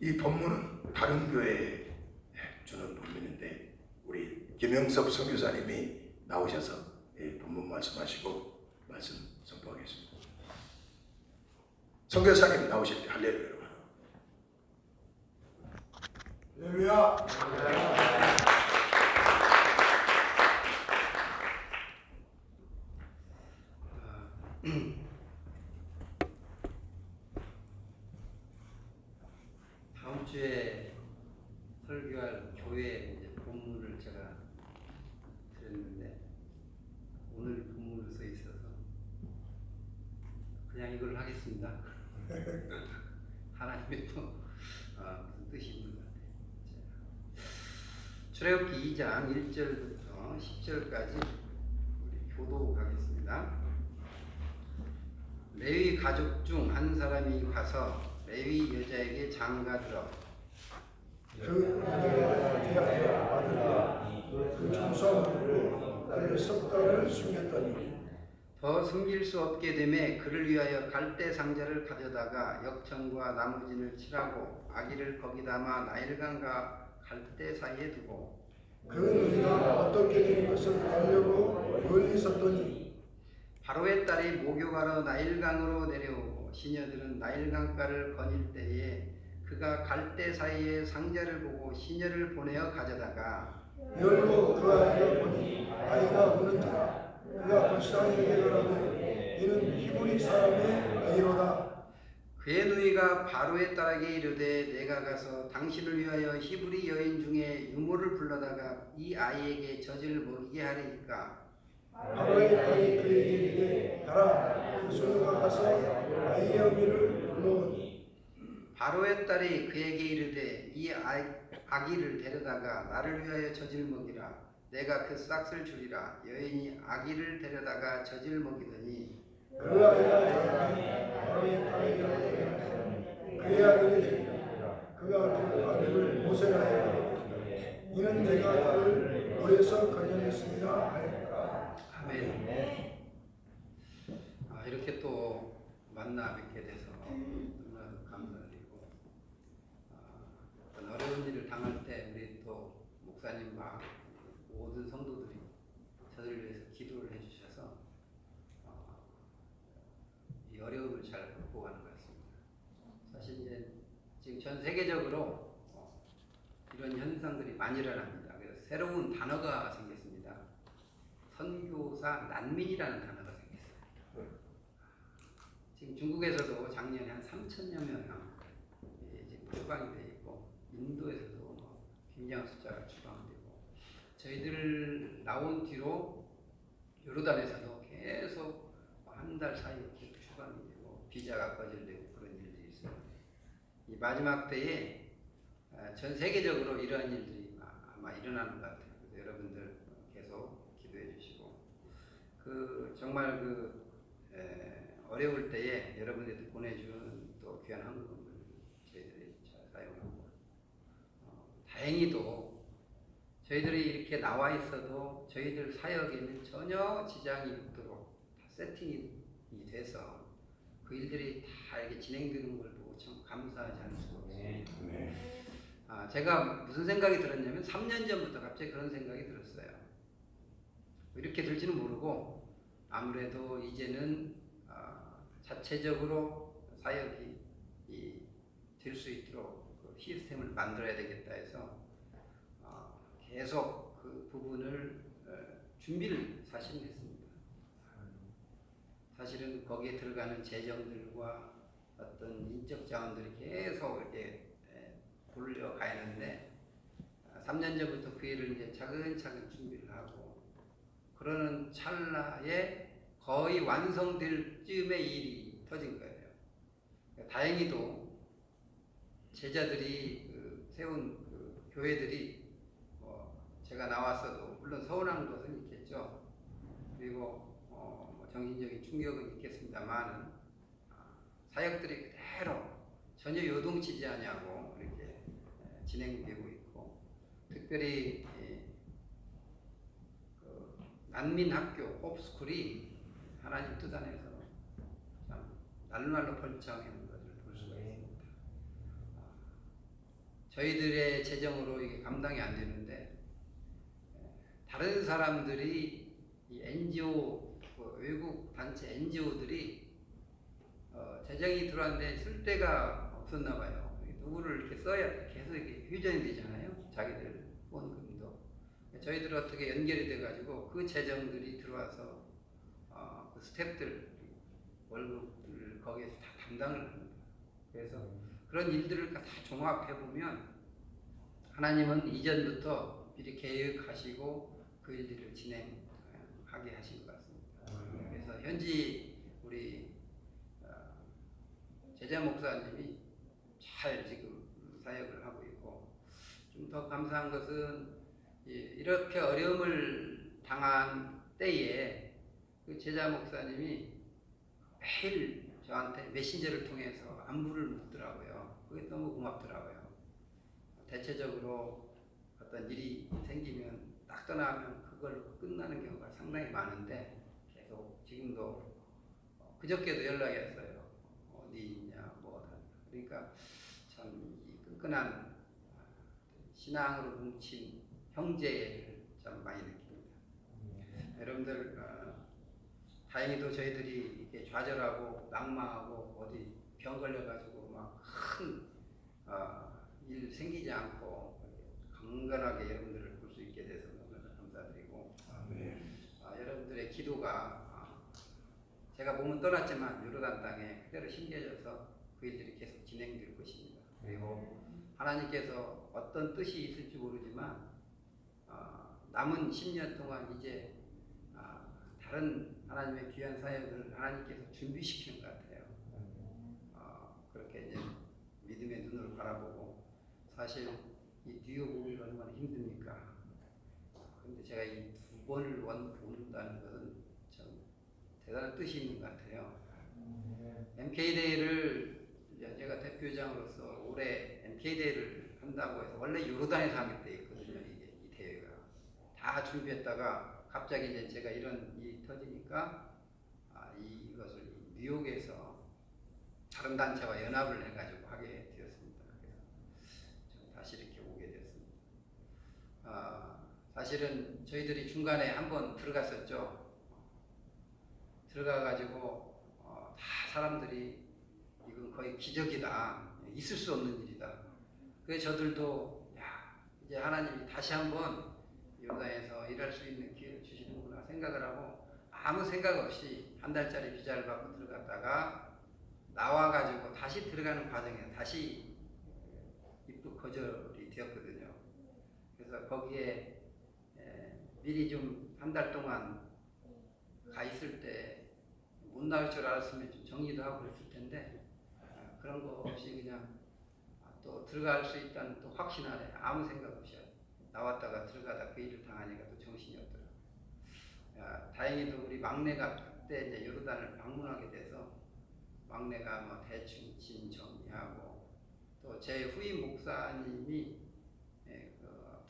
이 본문은 다른 교회에 주는 본문인데 우리 김영섭 선교사님이 나오셔서 본문 말씀하시고 말씀 선포하겠습니다. 선교사님 나오실 때 할렐루야. 할렐루야. 다음 주에 설교할 교회 이제 본문을 제가 드렸는데 오늘 본문으로 써 있어서 그냥 이걸 하겠습니다. 하나님의 또 무슨 뜻이 있는 것 같아요. 출애굽기 2장 1절부터 10절까지 우리 교도하겠습니다. 레위 가족 중 한 사람이 가서 레위 여자에게 장가들어 그 여자가 대하여 아들과 그 중성으로 그를 석 달을 숨겼더니 더 숨길 수 없게 되매 그를 위하여 갈대 상자를 가져다가 역청과 나무진을 칠하고 아기를 거기 담아 나일강과 갈대 사이에 두고 그 너희가 어떻게 된 것을 알려고 멀리 섰더니 바로의 딸이 목욕하러 나일강으로 내려오고 시녀들은 나일강가를 거닐 때에 그가 갈대 사이에 상자를 보고 시녀를 보내어 가져다가 열고 그 아이가 보니 아이가 우는지라 그가 불쌍히 여겨가되 이는 히브리 사람의 아이로다. 그의 누이가 바로의 딸에게 이르되 내가 가서 당신을 위하여 히브리 여인 중에 유모를 불러다가 이 아이에게 젖을 먹이게 하리까. 바로의 딸이 그에게 이르되 가라. 그 소녀가 가서 아이의 어미를 불러오니 바로의 딸이 그에게 이르되 이 아기를 데려다가 나를 위하여 젖을 먹이라. 내가 그 싹을 주리라. 여인이 아기를 데려다가 젖을 먹이더니 그 아이가 자라니 바로의 딸에게 이르되 그의 아들이 되리라. 그가 그 아들을 모세라 하여 이는 내가 그를 물에서 건져냈습니다 하였더라. 아멘. 이렇게 또 만나 뵙게 돼서 얼마나 감사드리고 어려운 일을 당할 때 우리 또 목사님과 모든 성도들이 저를 위해서 기도를 해주셔서 이 어려움을 잘 극복하는 것 같습니다. 사실 이제 지금 전 세계적으로 이런 현상들이 많이 일어납니다. 그래서 새로운 단어가 생겼습니다. 선교사 난민이라는 단어가 생겼어요. 지금 중국에서도 작년에 한 3천여 명 이제 추방이 되어 있고 인도에서도 굉장한 숫자가 추방되고 저희들 나온 뒤로 요르단에서도 계속 한 달 사이에 계속 추방이 되고 비자가 거절되고 그런 일들이 있어요. 이 마지막 때에 전 세계적으로 이러한 일들이 아마 일어나는 것 같아요. 그래서 여러분들 계속 기도해 주시고 정말 어려울 때에 여러분들이 보내준 또 귀한 헌금을 저희들이 잘 사용하고 다행히도 저희들이 이렇게 나와 있어도 저희들 사역에는 전혀 지장이 없도록 다 세팅이 돼서 그 일들이 다 이렇게 진행되는 걸 보고 참 감사하지 않을 수가 없습니다. 제가 무슨 생각이 들었냐면 3년 전부터 갑자기 그런 생각이 들었어요. 이렇게 될지는 모르고 아무래도 이제는 자체적으로 사역이 될 수 있도록 그 시스템을 만들어야 되겠다 해서 계속 그 부분을 준비를 사실은 했습니다. 사실은 거기에 들어가는 재정들과 어떤 인적 자원들이 계속 이렇게 굴려가야 하는데 3년 전부터 그 일을 이제 차근차근 준비를 하고 그러는 찰나에 거의 완성될 쯤에 일이 터진 거예요. 다행히도 제자들이 세운 교회들이 제가 나왔어도 물론 서운한 것은 있겠죠. 그리고 정신적인 충격은 있겠습니다만 사역들이 그대로 전혀 요동치지 않냐고 이렇게 진행되고 있고 특별히 난민학교 홉스쿨이 하나님 뜻 안에서 참 날로날로 번창하는 것을 볼 수가 있습니다. 저희들의 재정으로 이게 감당이 안 되는데 다른 사람들이 이 NGO 외국 단체 NGO들이 재정이 들어왔는데 쓸 데가 없었나 봐요. 누구를 이렇게 써야 계속 이렇게 휴전이 되잖아요. 자기들 후원금도. 저희들 어떻게 연결이 돼가지고 그 재정들이 들어와서 그 스태프들 월급을 거기에서 다 담당을 합니다. 그래서 그런 일들을 다 종합해 보면 하나님은 이전부터 미리 계획하시고 그 일들을 진행하게 하신 것 같습니다. 그래서 현지 우리 제자 목사님이 잘 지금 사역을 하고 있고, 좀 더 감사한 것은 이렇게 어려움을 당한 때에 그 제자 목사님이 매일 저한테 메신저를 통해서 안부를 묻더라고요. 그게 너무 고맙더라고요. 대체적으로 어떤 일이 생기면 딱 떠나면 그걸로 끝나는 경우가 상당히 많은데 계속 지금도 그저께도 연락이 왔어요. 어디 있냐 뭐다. 그러니까 참 이 끈끈한 신앙으로 뭉친 형제를 참 많이 느낍니다. 여러분들 다행히도 저희들이 이렇게 좌절하고 낙마하고 어디 병 걸려가지고 막 큰 일 생기지 않고 강건하게 여러분들을 볼 수 있게 돼서 너무나 감사드리고, 여러분들의 기도가 제가 몸은 떠났지만 요르단 땅에 그대로 심겨져서 그 일들이 계속 진행될 것입니다. 그리고 하나님께서 어떤 뜻이 있을지 모르지만 남은 10년 동안 이제 다른 하나님의 귀한 사역을 하나님께서 준비시키는 것 같아요. 그렇게 이제 믿음의 눈을 바라보고, 사실 이 뉴욕 오기가 얼마나 힘듭니까? 그런데 제가 이 2번을 온다는 것은 참 대단한 뜻이 있는 것 같아요. MK데이를 제가 대표장으로서 올해 MK데이를 한다고 해서 원래 요르단에서 하게 돼 있거든요. 이 대회가 다 준비했다가 갑자기 이제 제가 이런 일이 터지니까 이것을 뉴욕에서 다른 단체와 연합을 해가지고 하게 되었습니다. 그래서 다시 이렇게 오게 되었습니다. 사실은 저희들이 중간에 한번 들어갔었죠. 들어가가지고 다 사람들이 이건 거의 기적이다, 있을 수 없는 일이다. 그래서 저들도 이제 하나님이 다시 한번 요르단에서 일할 수 있는 기회를 주시는구나 생각을 하고 아무 생각 없이 한 달짜리 비자를 받고 들어갔다가 나와가지고 다시 들어가는 과정에 다시 입국 거절이 되었거든요. 그래서 거기에 미리 좀 한 달 동안 가 있을 때 못 나올 줄 알았으면 좀 정리도 하고 그랬을 텐데 그런 거 없이 그냥 또 들어갈 수 있다는 또 확신 안에 아무 생각 없이 나왔다가 들어가다 그 일을 당하니까 또 정신이 없더라고요. 다행히도 우리 막내가 그때 이제 요르단을 방문하게 돼서 막내가 뭐 대충 짐 정리하고, 또 제 후임 목사님이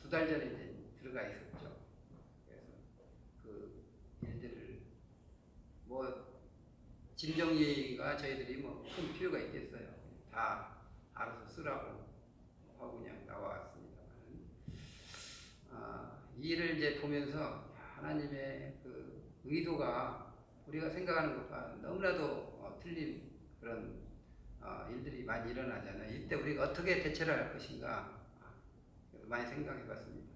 2달 전에 이제 들어가 있었죠. 그래서 그 일들을 뭐 짐 정리가 저희들이 뭐 큰 필요가 있겠어요. 다 알아서 쓰라고 하고 그냥 나왔습니다. 이 일을 이제 보면서 하나님의 그 의도가 우리가 생각하는 것과 너무나도 틀린 그런 일들이 많이 일어나잖아요. 이때 우리가 어떻게 대처를 할 것인가 많이 생각해 봤습니다.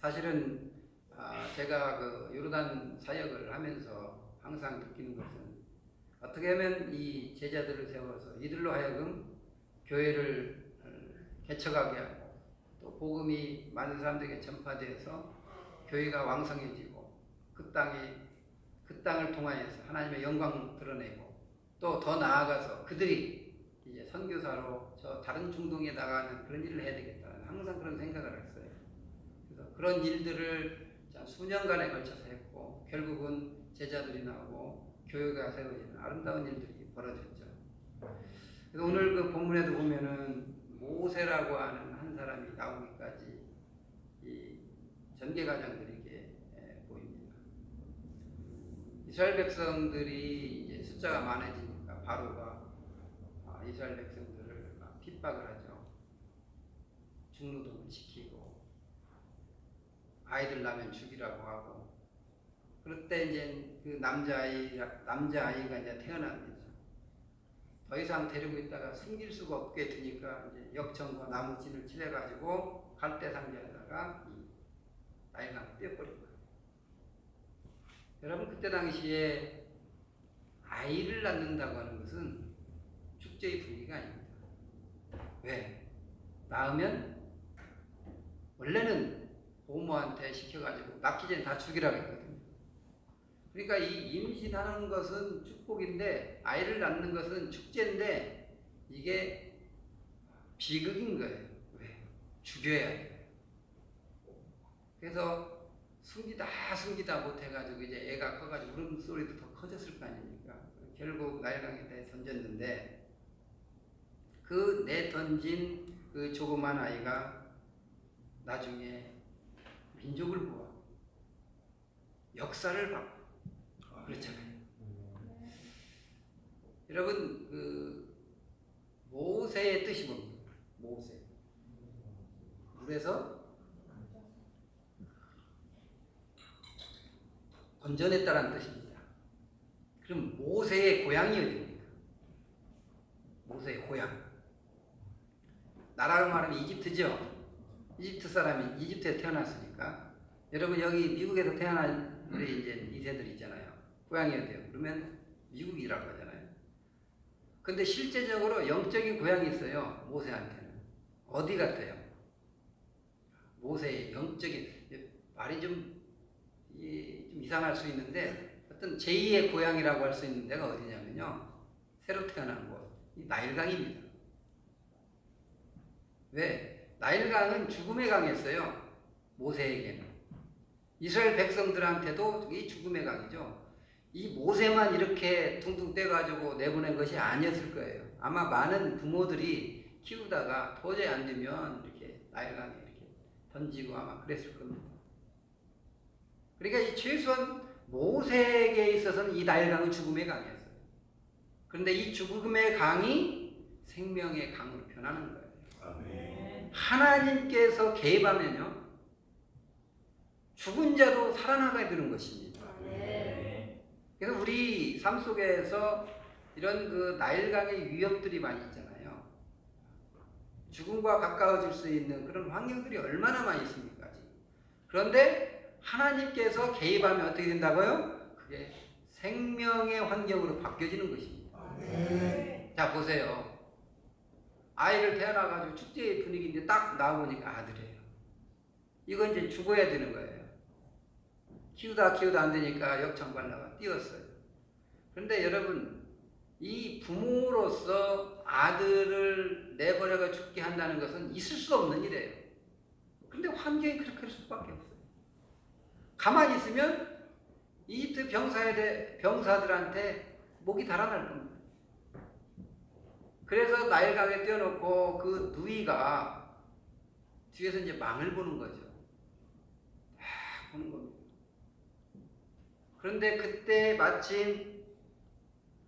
사실은 제가 그 요르단 사역을 하면서 항상 느끼는 것은 어떻게 하면 이 제자들을 세워서 이들로 하여금 교회를 개척하게 하고 또 복음이 많은 사람들에게 전파되어서 교회가 왕성해지고 그 땅을 통하여서 하나님의 영광 드러내고 또 더 나아가서 그들이 이제 선교사로 저 다른 중동에 나가는 그런 일을 해야 되겠다는 항상 그런 생각을 했어요. 그래서 그런 일들을 수년간에 걸쳐서 했고 결국은 제자들이 나오고 교회가 세워지는 아름다운 일들이 벌어졌죠. 그래서 오늘 그 본문에도 보면은 모세라고 하는 한 사람이 나오기까지 이 전개 과정들이 이렇게 보입니다. 이스라엘 백성들이 이제 숫자가 많아지니까 바로가 이스라엘 백성들을 핍박을 하죠. 중노동을 시키고 아이들 낳으면 죽이라고 하고 그럴 때 이제 그 남자아이가 이제 태어납니다. 더 이상 데리고 있다가 숨길 수가 없게 되니까 이제 역청과 나무진을 칠해가지고 갈대상자에다가 이 나일강을 떼어버린 거예요. 여러분 그때 당시에 아이를 낳는다고 하는 것은 축제의 분위기가 아닙니다. 왜? 낳으면 원래는 보모한테 시켜가지고 낳기 전에 다 죽이라고 했거든요. 그러니까 이 임신하는 것은 축복인데 아이를 낳는 것은 축제인데 이게 비극인 거예요. 왜? 죽여야 돼요. 그래서 숨기다 못해가지고 이제 애가 커가지고 울음소리도 더 커졌을 거 아닙니까? 결국 나일강에다 던졌는데 그 내던진 그 조그만 아이가 나중에 민족을 보아 역사를 바꿔 그렇잖아요. 여러분 그 모세의 뜻이 뭡니까? 모세 물에서 건져냈다라는 뜻입니다. 그럼 모세의 고향이 어디입니까? 모세의 고향 나라로 말하면 이집트죠. 이집트 사람이 이집트에 태어났으니까 여러분 여기 미국에서 태어난 우리 이제 2세들 있잖아요. 고향이 어디요? 그러면 미국이라고 하잖아요. 근데 실제적으로 영적인 고향이 있어요. 모세한테는. 어디 같아요? 모세의 영적인 말이 좀 이상할 수 있는데 어떤 제2의 고향이라고 할 수 있는 데가 어디냐면요. 새로 태어난 곳. 이 나일강입니다. 왜? 나일강은 죽음의 강이었어요. 모세에게는. 이스라엘 백성들한테도 이 죽음의 강이죠. 이 모세만 이렇게 퉁퉁 떼가지고 내보낸 것이 아니었을 거예요. 아마 많은 부모들이 키우다가 도저히 안 되면 이렇게 나일강에 이렇게 던지고 아마 그랬을 겁니다. 그러니까 이 최소한 모세에게 있어서는 이 나일강은 죽음의 강이었어요. 그런데 이 죽음의 강이 생명의 강으로 변하는 거예요. 아멘. 하나님께서 개입하면요. 죽은 자도 살아나게 되는 것입니다. 그래서 우리 삶 속에서 이런 그 나일강의 위협들이 많이 있잖아요. 죽음과 가까워질 수 있는 그런 환경들이 얼마나 많이 있습니까? 지금. 그런데 하나님께서 개입하면 어떻게 된다고요? 그게 생명의 환경으로 바뀌어지는 것입니다. 자 보세요. 아이를 태어나가지고 축제의 분위기인데 딱 나와보니까 아들이에요. 이건 이제 죽어야 되는 거예요. 키우다 안 되니까 역청관라가 띄었어요. 그런데 여러분 이 부모로서 아들을 내버려가 죽게 한다는 것은 있을 수 없는 일이에요. 그런데 환경이 그렇게 할 수밖에 없어요. 가만히 있으면 이집트 병사들한테 목이 달아날 겁니다. 그래서 나일강에 띄워놓고 그 누이가 뒤에서 이제 망을 보는 거죠. 보는 겁니다. 그런데 그때 마침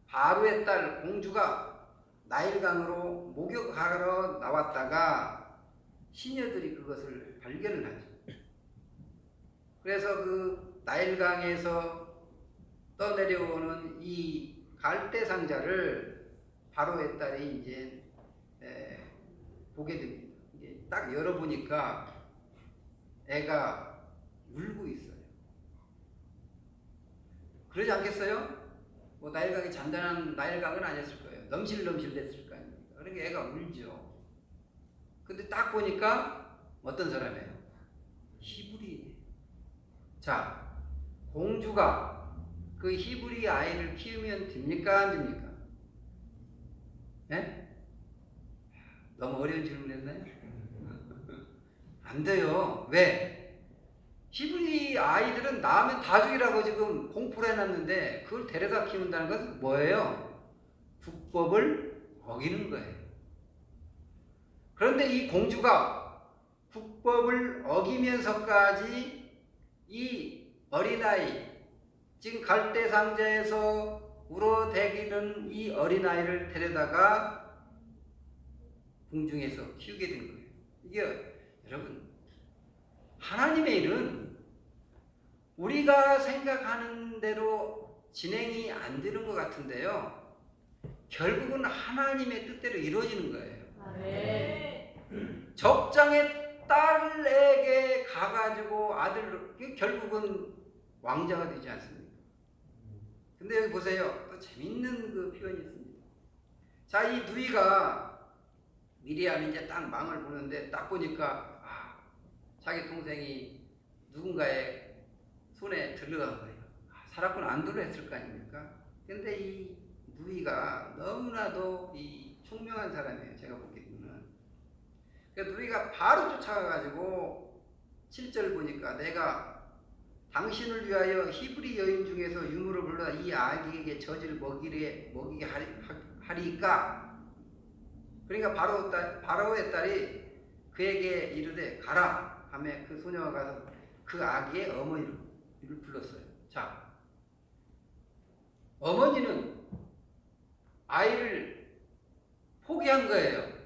바로의 딸 공주가 나일강으로 목욕하러 나왔다가 시녀들이 그것을 발견을 하죠. 그래서 그 나일강에서 떠내려오는 이 갈대상자를 바로의 딸이 이제 보게 됩니다. 이게 딱 열어보니까 애가 울고 있어요. 그러지 않겠어요? 뭐 나일강이 잔잔한 나일강은 아니었을 거예요. 넘실넘실 됐을 거 아닙니까? 그러니까 애가 울죠. 근데 딱 보니까 어떤 사람이에요? 히브리예요. 자, 공주가 그 히브리 아이를 키우면 됩니까? 안 됩니까? 예? 너무 어려운 질문 했나요? 안 돼요. 왜? 히브리 아이들은 낳으면 다 죽이라고 지금 공포를 해놨는데 그걸 데려다 키운다는 것은 뭐예요? 국법을 어기는 거예요. 그런데 이 공주가 국법을 어기면서까지 이 어린아이, 지금 갈대상자에서 울어대기는 이 어린아이를 데려다가 궁중에서 키우게 된 거예요. 이게 여러분, 하나님의 일은 우리가 생각하는 대로 진행이 안 되는 것 같은데요. 결국은 하나님의 뜻대로 이루어지는 거예요. 적장의 딸에게 가가지고 아들로, 결국은 왕자가 되지 않습니까? 근데 여기 보세요. 또 재밌는 그 표현이 있습니다. 자, 이 누이가 미리암이 이제 딱 망을 보는데 딱 보니까 자기 동생이 누군가의 손에 들어간 거예요. 살았군 안 들어했을 거 아닙니까? 근데 이 누이가 너무나도 이 총명한 사람이에요. 제가 보기에는. 그러니까 누이가 바로 쫓아가가지고 7절 보니까 내가 당신을 위하여 히브리 여인 중에서 유물을 불러 이 아기에게 젖을 먹이게 하리까. 그러니까 바로의 딸이 그에게 이르되 가라 하며 그 소녀가 가서 그 아기의 어머니를 불렀어요. 자, 어머니는 아이를 포기한 거예요.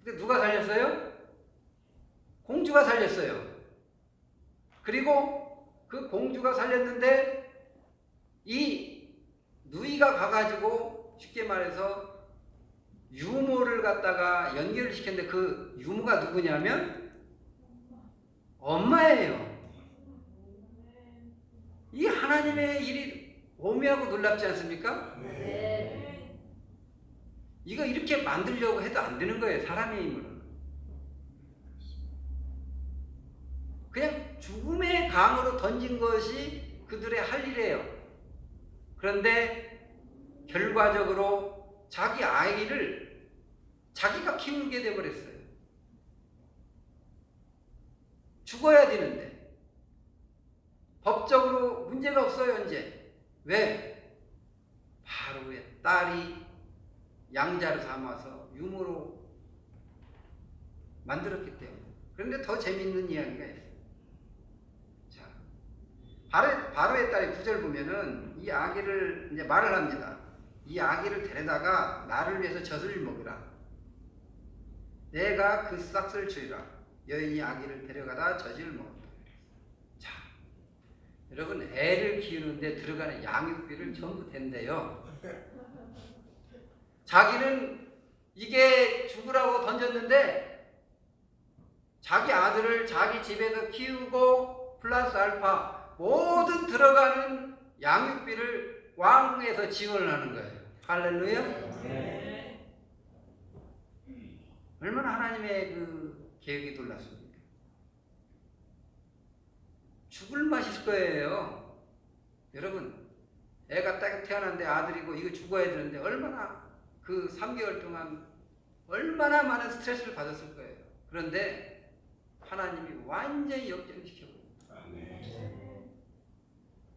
근데 누가 살렸어요? 공주가 살렸어요. 그리고 그 공주가 살렸는데 이 누이가 가가지고 쉽게 말해서 유모를 갖다가 연결을 시켰는데 그 유모가 누구냐면 엄마예요. 이 하나님의 일이 오묘하고 놀랍지 않습니까? 네. 이거 이렇게 만들려고 해도 안 되는 거예요. 사람의 힘으로는. 그냥 죽음의 강으로 던진 것이 그들의 할 일이에요. 그런데 결과적으로 자기 아이를 자기가 키우게 되어버렸어요. 죽어야 되는데 법적으로 문제가 없어요. 이제 왜? 바로의 딸이 양자를 삼아서 유모로 만들었기 때문에. 그런데 더 재밌는 이야기가 있어요. 자, 바로의 딸이 9절 보면은 이 아기를 이제 말을 합니다. 이 아기를 데려다가 나를 위해서 젖을 먹으라. 내가 그 싹을 주리라. 여인이 아기를 데려가다 젖을 먹었다. 자, 여러분 애를 키우는데 들어가는 양육비를 전부 댄대요. 자기는 이게 죽으라고 던졌는데 자기 아들을 자기 집에서 키우고 플러스 알파 모든 들어가는 양육비를 왕궁에서 지원을 하는 거예요. 할렐루야. 네. 얼마나 하나님의 그 계획이 놀랐습니까? 죽을 맛일 거예요. 여러분, 애가 딱 태어났는데 아들이고 이거 죽어야 되는데 얼마나 그 3개월 동안 얼마나 많은 스트레스를 받았을 거예요. 그런데 하나님이 완전히 역전시켜버립니다.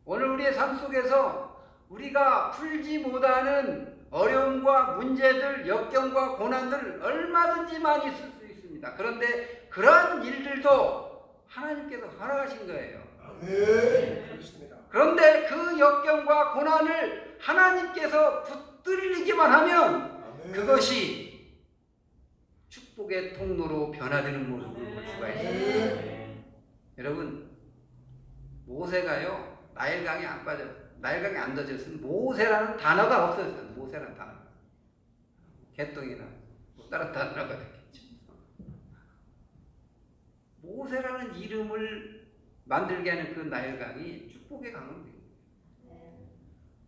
오늘 우리의 삶 속에서 우리가 풀지 못하는 어려움과 문제들, 역경과 고난들 얼마든지 많이 있을 수 있습니다. 그런데 그런 일들도 하나님께서 허락하신 거예요. 네, 그렇습니다. 그런데 그 역경과 고난을 하나님께서 붙들리기만 하면 그것이 축복의 통로로 변화되는 모습을 볼 수가 있어요. 여러분, 모세가요 나일강에 안 던졌으면 모세라는 단어가 없어졌어요. 모세라는 단어. 개똥이나 뭐 다른 단어가 됐겠죠. 모세라는 이름을 만들게 하는 그 나일강이 축복의 강은 됩니다.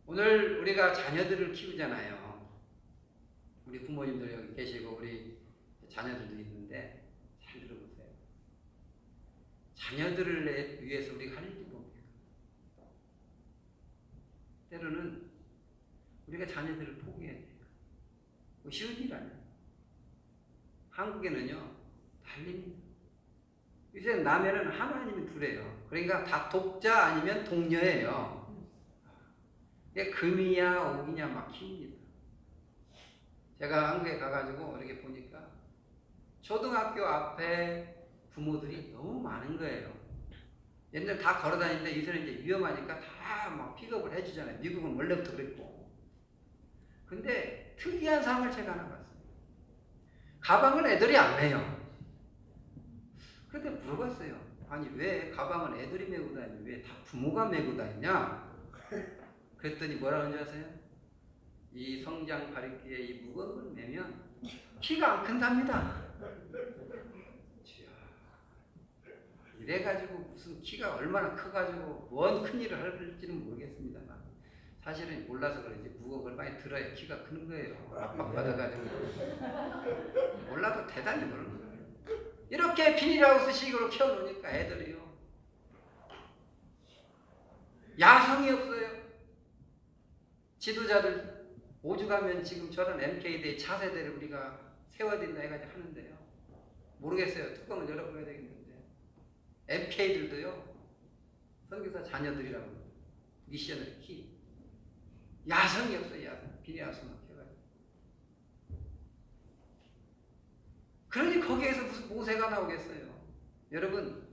오늘 우리가 자녀들을 키우잖아요. 우리 부모님들 여기 계시고 우리 자녀들도 있는데 잘 들어보세요. 자녀들을 위해서 우리가 할 일이 뭡니까? 때로는 우리가 자녀들을 포기해야 돼요. 쉬운 일 아니에요. 한국에는요 달립니다. 요새 남해는 하나님이 둘이에요. 그러니까 다 독자 아니면 동녀예요. 금이야 옥이냐 막 키웁니다. 제가 한국에 가가지고 이렇게 보니까 초등학교 앞에 부모들이 너무 많은 거예요. 옛날 다 걸어다니는데 요새는 이제 위험하니까 다 막 픽업을 해주잖아요. 미국은 원래부터 그랬고. 근데 특이한 상을 제가 하나 봤어요. 가방을 애들이 안 매요. 그때 물어봤어요. 아니 왜 가방은 애들이 메고 다니냐? 왜 다 부모가 메고 다니냐? 그랬더니 뭐라고 하는지 아세요? 이 성장 발육기에 이 무거운 걸 메면 키가 안 큰답니다. 이래가지고 무슨 키가 얼마나 커가지고 뭔 큰일을 할지는 모르겠습니다만 사실은 몰라서 그런지 무거운 걸 많이 들어야 키가 크는 거예요. 압박받아가지고 몰라도 대단히 모르는 거예요. 이렇게 비닐하우스식으로 키워놓으니까 애들이요 야성이 없어요. 지도자들 오죽하면 지금 저런 MK대의 차세대를 우리가 세워야 된다 해가지고 하는데요. 모르겠어요. 뚜껑을 열어봐야 되겠는데 MK들도요 선교사 자녀들이라고 미션을 야성이 없어요. 야성. 비닐하우스만 키워가지고. 그러니 거기에서 무슨 모세가 나오겠어요. 여러분,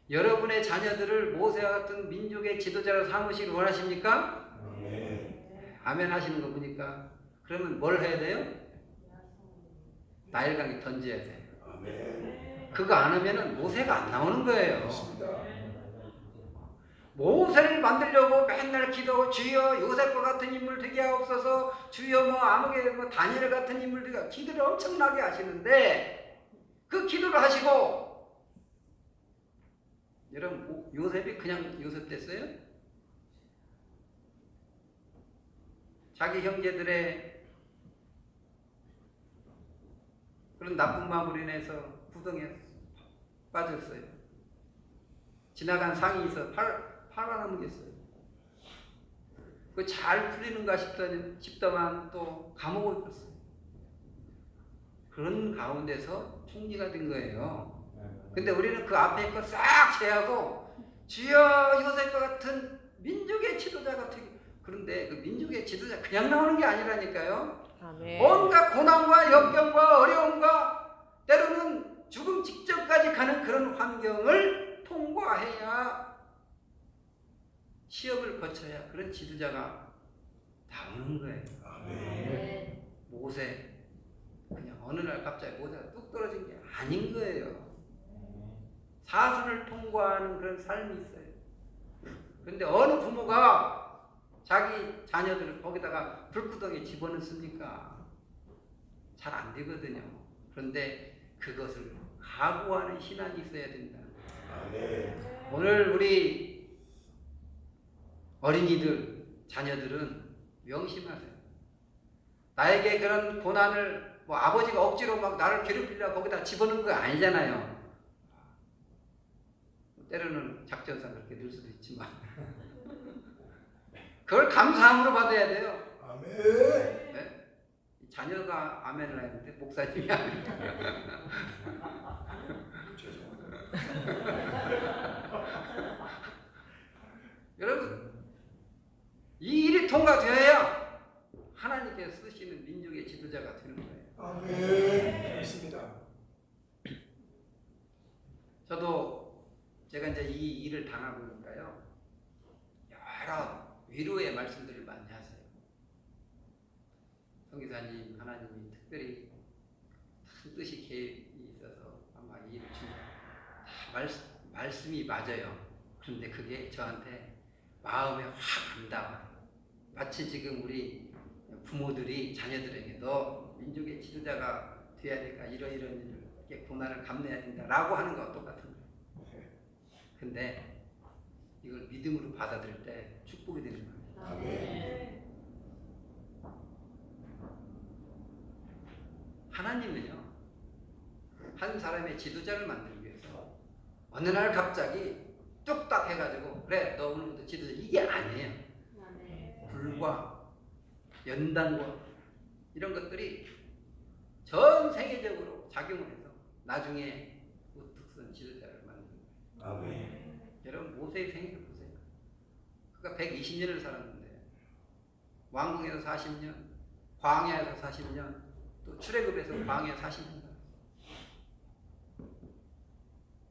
여러분의 자녀들을 모세와 같은 민족의 지도자로 삼으시길 원하십니까? 아멘 하시는 거 보니까 그러면 뭘 해야 돼요? 나일강에 던져야 돼요. 그거 안 하면은 모세가 안 나오는 거예요. 모세를 만들려고 맨날 기도하고 주여 요셉과 같은 인물 되게 하옵소서 주여 뭐 아무개 뭐 다니엘 같은 인물 되게 기도를 엄청나게 하시는데 그 기도를 하시고 여러분 요셉이 그냥 요셉 됐어요? 자기 형제들의 그런 나쁜 마음으로 인해서 구덩이에 빠졌어요. 지나간 상이 있어 팔아넘겼어요. 그 잘 풀리는가 싶더만 또 감옥을 갔어요. 그런 가운데서 총리가 된 거예요. 근데 우리는 그 앞에 거 싹 제하고 주여 요셉과 같은 민족의 지도자가 되게 그런데 그 민족의 지도자 그냥 나오는 게 아니라니까요. 아멘. 온갖 고난과 역경과 어려움과 때로는 죽음 직전까지 가는 그런 환경을 통과해야 시험을 거쳐야 그런 지도자가 나오는 거예요. 아멘. 모세 그냥 어느 날 갑자기 모세가 뚝 떨어진 게 아닌 거예요. 사순을 통과하는 그런 삶이 있어요. 그런데 어느 부모가 자기 자녀들을 거기다가 불구덩이에 집어넣습니까? 잘 안 되거든요. 그런데 그것을 각오하는 신앙이 있어야 된다. 아멘. 오늘 우리 어린이들, 자녀들은 명심하세요. 나에게 그런 고난을 뭐 아버지가 억지로 막 나를 괴롭히려고 거기다 집어넣은 거 아니잖아요. 때로는 작전상 그렇게 늘 수도 있지만 그걸 감사함으로 받아야 돼요. 아멘. 네? 자녀가 아멘을 했는데 목사님이 아멘. 여러분 이 일이 통과되어야 하나님께서 쓰시는 민족의 지도자가 되는 거예요. 아멘. 있습니다. 저도 제가 이제 이 일을 당하고 있으니까요. 여러 위로의 말씀들을 많이 하세요. 성기사님, 하나님이 특별히 큰 뜻이 계획이 있어서 아마 이 일을 준다. 말씀이 맞아요. 그런데 그게 저한테 마음에 확 안다. 마치 지금 우리 부모들이 자녀들에게 너 민족의 지도자가 돼야 되니까 이런 고난을 감내해야 된다라고 하는 거와 똑같은 거예요. 근데 이걸 믿음으로 받아들일 때 축복이 되는 거예요. 아멘. 하나님은요 한 사람의 지도자를 만들기 위해서 어느 날 갑자기 뚝딱 해가지고 그래 너 오늘부터 지도자 이게 아니에요. 불과 연단과 이런 것들이 전 세계적으로 작용을 해서 나중에 우뚝 선 지도자를 만드는 거예요. 아멘. 여러분 모세의 생애를 보세요. 그가 120년을 살았는데 왕궁에서 40년, 광야에서 40년, 또 출애굽에서 광야 40년 살았어요.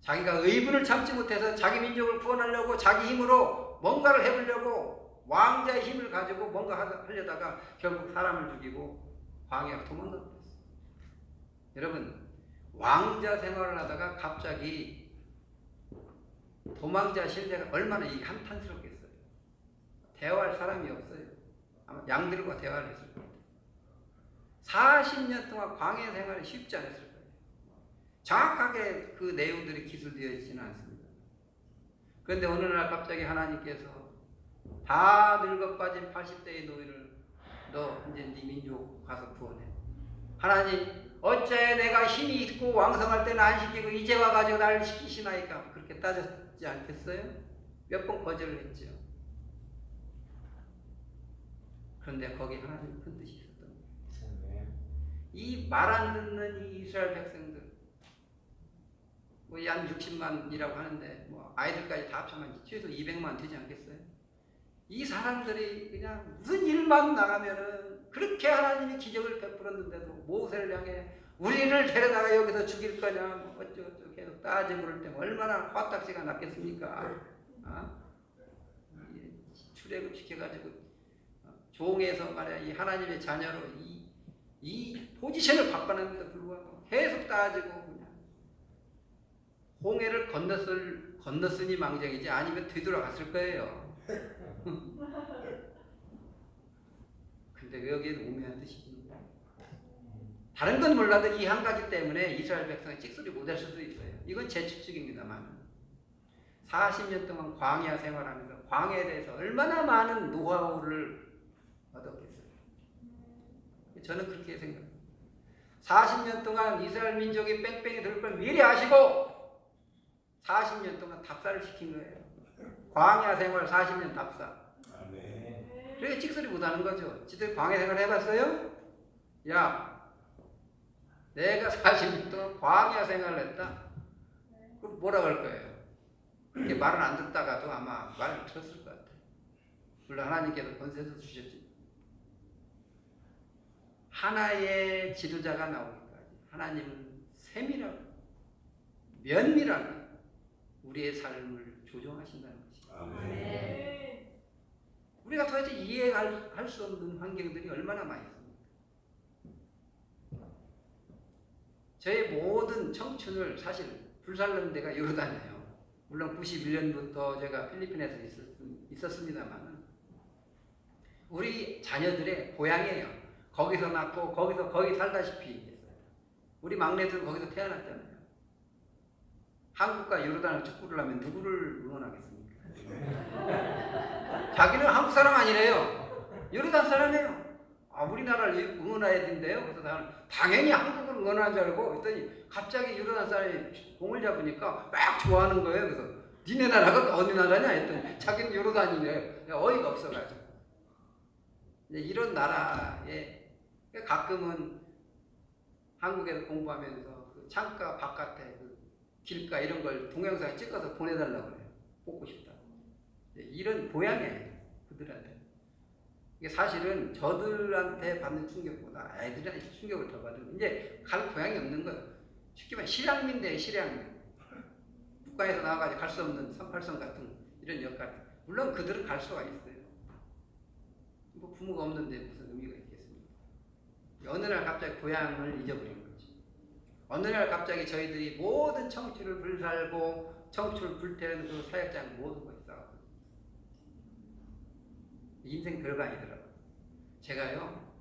자기가 의분을 참지 못해서 자기 민족을 구원하려고 자기 힘으로 뭔가를 해보려고 왕자의 힘을 가지고 뭔가 하려다가 결국 사람을 죽이고 광야로 도망가 버렸어요. 여러분 왕자 생활을 하다가 갑자기 도망자 신세가 얼마나 이게 한탄스럽겠어요. 대화할 사람이 없어요. 아마 양들과 대화를 했을 거예요. 40년 동안 광야 생활이 쉽지 않았을 거예요. 정확하게 그 내용들이 기술되어 있지는 않습니다. 그런데 어느 날 갑자기 하나님께서 다 늙어 빠진 80대의 노인을 너 이제 네 민족 가서 구원해. 하나님 어째 내가 힘이 있고 왕성할 때는 안 시키고 이제 와가지고 나를 시키시나이까. 그렇게 따졌지 않겠어요? 몇 번 거절을 했죠. 그런데 거기 하나님 큰 뜻이 있었던 거예요. 이 말 안 듣는 이 이스라엘 백성들 뭐 한 60만이라고 하는데 뭐 아이들까지 다 합치면 최소 200만 되지 않겠어요? 이 사람들이 그냥 무슨 일만 나가면은 그렇게 하나님이 기적을 베풀었는데도 모세를 향해 우리를 데려다가 여기서 죽일 거냐 뭐 어쩌고저쩌고 계속 따지고 그럴 때 얼마나 화딱지가 났겠습니까? 출애굽 시켜가지고 종에서 말이야 이 하나님의 자녀로 이 포지션을 바꿔놨는데도 불구하고 계속 따지고 그냥 홍해를 건넜으니 망정이지 아니면 되돌아갔을 거예요. 근데 여기에 오묘한 뜻이 있는 거예요. 다른 건 몰라도 이 한 가지 때문에 이스라엘 백성이 찍소리 못할 수도 있어요. 이건 제 추측입니다만 40년 동안 광야 생활하면서 광야에 대해서 얼마나 많은 노하우를 얻었겠어요. 저는 그렇게 생각합니다. 40년 동안 이스라엘 민족이 뺑뺑이 돌 걸 미리 아시고 40년 동안 답사를 시킨 거예요. 광야 생활 40년 답사. 그렇게 찍소리 못하는 거죠. 지들 광야 생활 해봤어요? 야, 내가 40년 동안 광야 생활을 했다. 그럼 뭐라고 할 거예요? 그렇게 말을 안 듣다가도 아마 말을 들었을 것 같아요. 물론 하나님께서 권세도 주셨지. 하나의 지도자가 나오기까지 하나님은 세밀하고 면밀하게 우리의 삶을 조정하신다는 것입니다. 우리가 도대체 이해할 수 없는 환경들이 얼마나 많이 있습니까? 저의 모든 청춘을 사실 불살른 데가 요르단이에요. 물론 91년부터 제가 필리핀에서 있었습니다만 우리 자녀들의 고향이에요. 거기서 낳고 거기서 거의 살다시피 했어요. 우리 막내들은 거기서 태어났잖아요. 한국과 요르단을 축구를 하면 누구를 응원하겠습니까? 자기는 한국 사람 아니래요. 요르단 사람이에요. 아, 우리나라를 응원해야 된대요. 그래서 나는 당연히 한국을 응원하는 줄 알고 그랬더니 갑자기 요르단 사람이 공을 잡으니까 막 좋아하는 거예요. 그래서 니네 나라가 어느 나라냐 했더니 자기는 요르단이래요. 어이가 없어가지고. 이런 나라에 가끔은 한국에서 공부하면서 그 창가 바깥에 그 길가 이런 걸 동영상 찍어서 보내달라고 그래요. 보고 싶다고. 이런 보양이에요. 그들한테. 이게 사실은 저들한테 받는 충격보다 아이들한테 충격을 더 받으면 이제 갈 고향이 없는 거예요. 쉽게 말해 실향민대예요. 실향민. 북한에서 나와가지고 갈 수 없는 38선 같은 이런 역할. 물론 그들은 갈 수가 있어요. 뭐 부모가 없는데 무슨 의미가 있겠습니까? 어느 날 갑자기 고향을 잊어버린 거죠. 어느 날 갑자기 저희들이 모든 청춘을 불살고 청춘을 불태우는 그 사역장 모든 것이 싸웠거든요. 인생 별거 아니더라고요. 제가요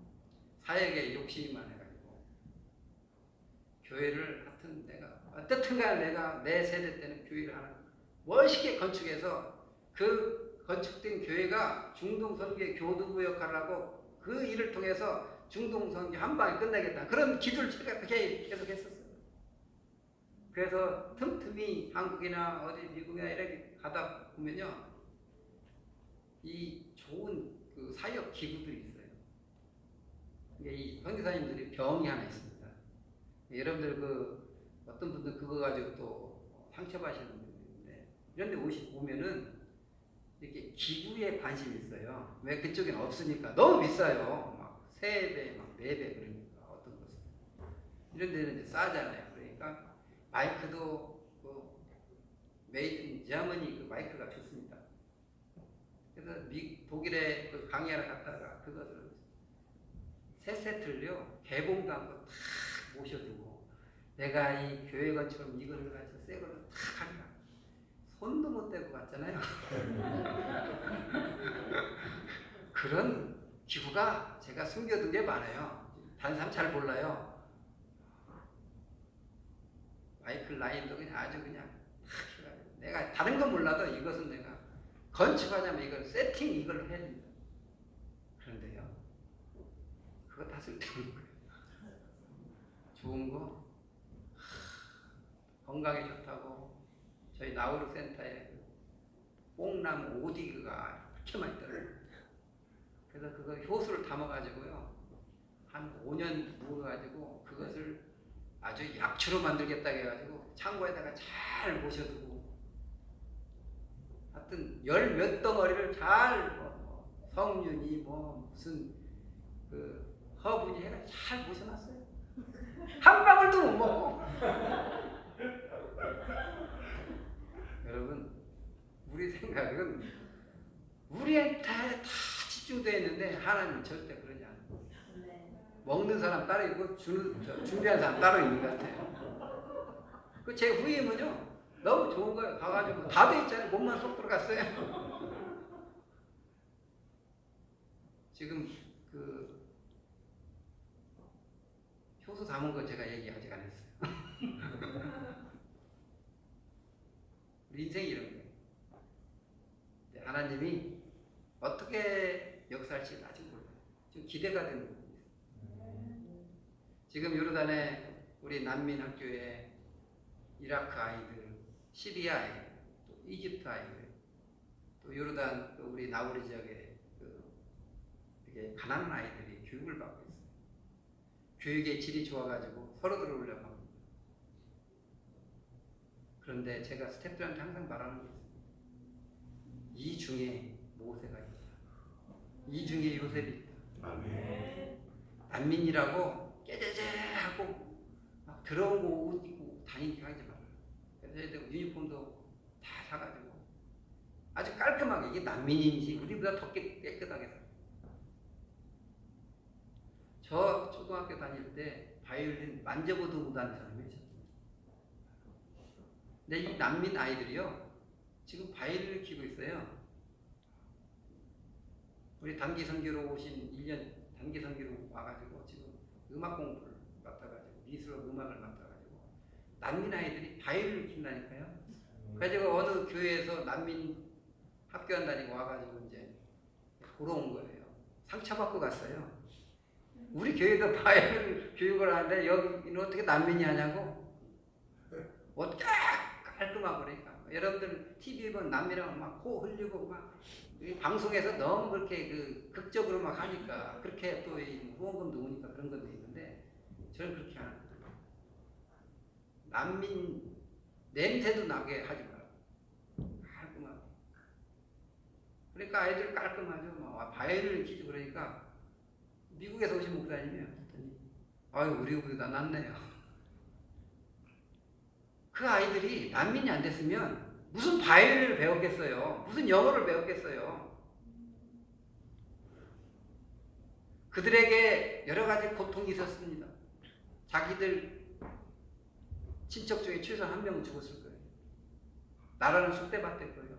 사역에 욕심만 해가지고 교회를 하여튼 내가 어떻든 간에 내가 내 세대 때는 교회를 하나 멋있게 건축해서 그 건축된 교회가 중동선교의 교두부 역할을 하고 그 일을 통해서 중동선교 한 방에 끝내겠다. 그런 기도를 제가 계속 했었어요. 그래서 틈틈이 한국이나 어디 미국이나 이렇게 가다 보면요. 이 좋은 그 사역 기구들이 있어요. 이 선교사님들이 병이 하나 있습니다. 여러분들 그 어떤 분들 그거 가지고 또 상처받으시는 분들이 있는데 이런 데 오면은 이렇게 기구에 관심이 있어요. 왜 그쪽에는 없으니까. 너무 비싸요. 막 3배, 막 4배 그러니까 어떤 것은. 이런 데는 이제 싸잖아요. 그러니까 마이크도 그 메이드 인 저머니 그 마이크가 좋습니다. 그래서 독일에 그 강의하러 갔다가 그것을 3세트를요 개봉도 않고 탁 모셔두고 내가 이 교회 건처럼 이거를 가지고 새 거를 탁 하니까 손도 못 대고 갔잖아요. 그런 기구가 제가 숨겨둔 게 많아요. 다른 사람 잘 몰라요. 마이클 라인도 그냥 아주 그냥 내가 다른 건 몰라도 이것은 내가 건축하자면 이걸 세팅 이걸로 해야 된다. 그런데요, 그거 다 쓸데없는 거예요. 좋은 거 건강에 좋다고 저희 나우루 센터에 뽕나무 오디그가 그렇게 많이 있더라고요. 그래서 그거 효수를 담아가지고요 한 5년 묵어가지고 그것을 아주 약초로 만들겠다 해가지고 창고에다가 잘 모셔두고 하여튼 10몇 덩어리를 잘 성윤이 무슨 그 허분이 해가 잘 모셔놨어요. 한 방울도 못 먹고. 여러분, 우리 생각은 우리한테 다 집중되어 있는데 하나님은 절대 그러지 않아요. 먹는 사람 따로 있고 준비한 사람 따로 있는 것 같아요. 그 제 후임은요 너무 좋은 거예요. 가가지고 다 돼 있잖아요. 몸만 쏙 들어갔어요. 지금 그 효소 담은 거 제가 얘기 아직 안 했어요. 우리 인생이 이런 거예요. 하나님이 어떻게 역사할지 아직 몰라요. 지금 기대가 되는 부분이 있어요. 지금 요르단에 우리 난민 학교에 이라크 아이들, 시리아 아이들, 또 이집트 아이들, 또 요르단 또 우리 나우리 지역에 되게 가난한 아이들이 교육을 받고 있어요. 교육의 질이 좋아가지고 서로 들어오려고 합니다. 그런데 제가 스태프들한테 항상 말하는 게 있어요. 이 중에 모세가 있다. 이 중에 요셉이 있다. 아멘. 난민이라고 깨재재하고 막 들어온 거 옷 입고 다니게 하지 말아요. 그래서 유니폼도 다 사가지고 아주 깔끔하게 이게 난민인지 우리보다 더 깨끗하게 살아요. 저 초등학교 다닐 때 바이올린 만져보도 못하는 사람이 있었어요. 근데 이 난민 아이들이요 지금 바이올린을 키고 있어요. 우리 단기 선교로 오신 1년 단기 선교로 와가지고 지금 음악 공부를 맡아가지고 미술 음악을 맡아가지고 난민 아이들이 바이올린을 킨다니까요. 그래가지고 어느 교회에서 난민 학교 한다니고 와가지고 이제 보러 온 거예요. 상처받고 갔어요. 우리 교회도 바이올린 교육을 하는데 여기는 어떻게 난민이 하냐고. 어떻게 깔끔하고 그러니까. 여러분들 TV 보면 난민하면 막 코 흘리고 막 방송에서 너무 그렇게 그 극적으로 막 하니까 그렇게 또 후원금도 오니까 그런 것도 있는데 저는 그렇게 안 합니다. 난민 냄새도 나게 하지 말고 깔끔하게. 그러니까 아이들 깔끔하죠. 막 바이올린을 키지 그러니까 미국에서 오신 목사님이 했더니 아유 우리 보다 낫네요. 그 아이들이 난민이 안 됐으면 무슨 바이올린을 배웠겠어요? 무슨 영어를 배웠겠어요? 그들에게 여러 가지 고통이 있었습니다. 자기들 친척 중에 최소 한 명은 죽었을 거예요. 나라는 쑥대밭일 거예요.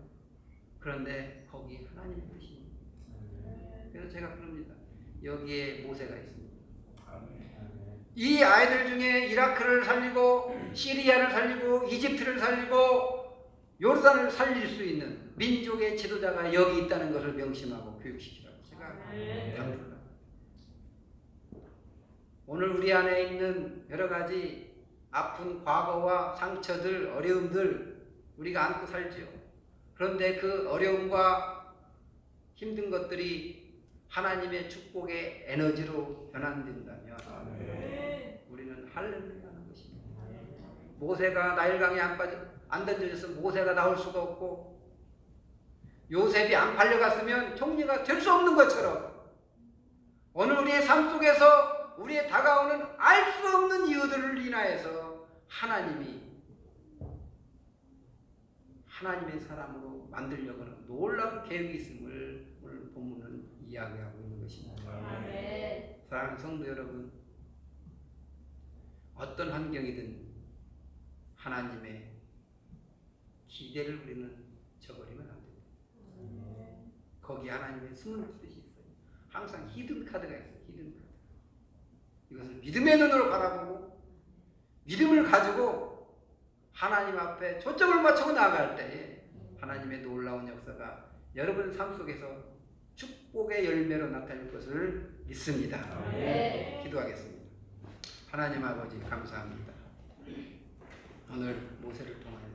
그런데 거기 하나님의 뜻이. 그래서 제가 그럽니다. 여기에 모세가 있습니다. 이 아이들 중에 이라크를 살리고 시리아를 살리고 이집트를 살리고 요르단을 살릴 수 있는 민족의 지도자가 여기 있다는 것을 명심하고 교육시키라고 제가 강조합니다. 오늘 우리 안에 있는 여러 가지 아픈 과거와 상처들, 어려움들 우리가 안고 살지요. 그런데 그 어려움과 힘든 것들이 하나님의 축복의 에너지로 변환된다면 우리는 할렐루야 하는 것입니다. 모세가 나일강에 안 던져져서 모세가 나올 수가 없고 요셉이 안 팔려갔으면 총리가 될 수 없는 것처럼 오늘 우리의 삶 속에서 우리의 다가오는 알 수 없는 이유들을 인하여서 하나님의 사람으로 만들려고 하는 놀라운 계획이 있음을 오늘 본문은 이야기하고 있는 것입니다. 사랑하는 성도 여러분, 어떤 환경이든 하나님의 기대를 우리는 저버리면 안 됩니다. 거기 하나님의 숨은 뜻이 있어요. 항상 히든 카드가 있어요. 히든 카드. 이것을 믿음의 눈으로 바라보고 믿음을 가지고 하나님 앞에 초점을 맞추고 나아갈 때에 하나님의 놀라운 역사가 여러분 삶 속에서 축복의 열매로 나타날 것을 믿습니다. 기도하겠습니다. 하나님 아버지 감사합니다. 오늘 모세를 통하여서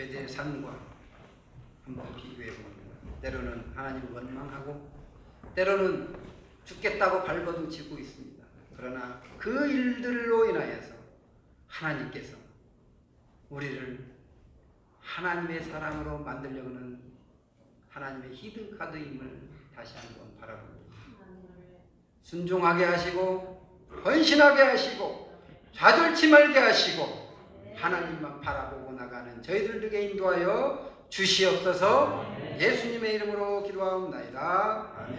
죄대의 산과 한번 비교해 봅니다. 때로는 하나님을 원망하고 때로는 죽겠다고 발버둥치고 있습니다. 그러나 그 일들로 인하여서 하나님께서 우리를 하나님의 사람으로 만들려고 하는 하나님의 히든 카드임을 다시 한번 바라봅니다. 순종하게 하시고 헌신하게 하시고 좌절치 말게 하시고 하나님만 바라보고 나가는 저희들 되게 인도하여 주시옵소서. 예수님의 이름으로 기도하옵나이다. 아멘.